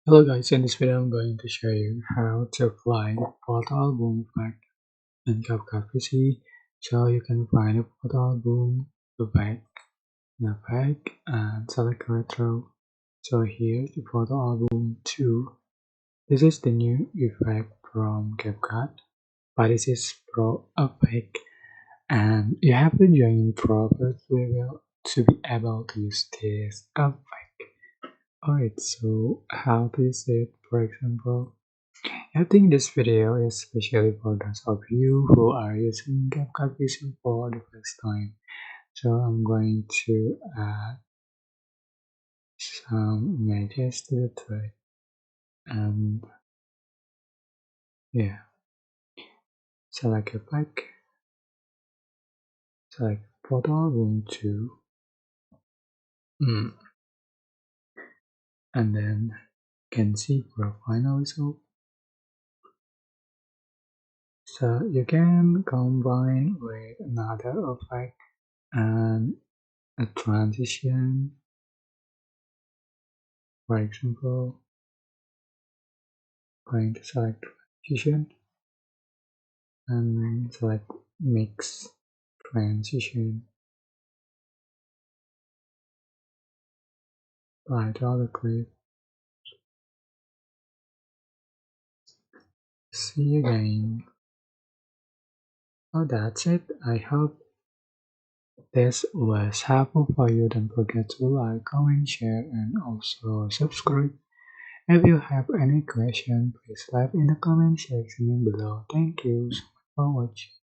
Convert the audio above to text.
Hello guys, in this video I'm going to show you how to apply the photo album effect in CapCut PC. So you can find a photo album effect in a pack and select retro. So here's the photo album 2. This is the new effect from CapCut, but this is Pro effect and you have to join Pro first level to be able to use this effect. Alright, so how to use it? For example, I think this video is especially for those of you who are using CapCut PC for the first time. So I'm going to add some images to the thread and yeah, select a pack, select photo album 2, and then can see for a final result. So you can combine with another effect and a transition. For example, going to select transition and select mix transition. Apply to other clip. See you again. Oh, that's it. I hope this was helpful for you. Don't forget to like, comment, share, and also subscribe. If you have any question, please leave in the comment section below. Thank you so much for watching.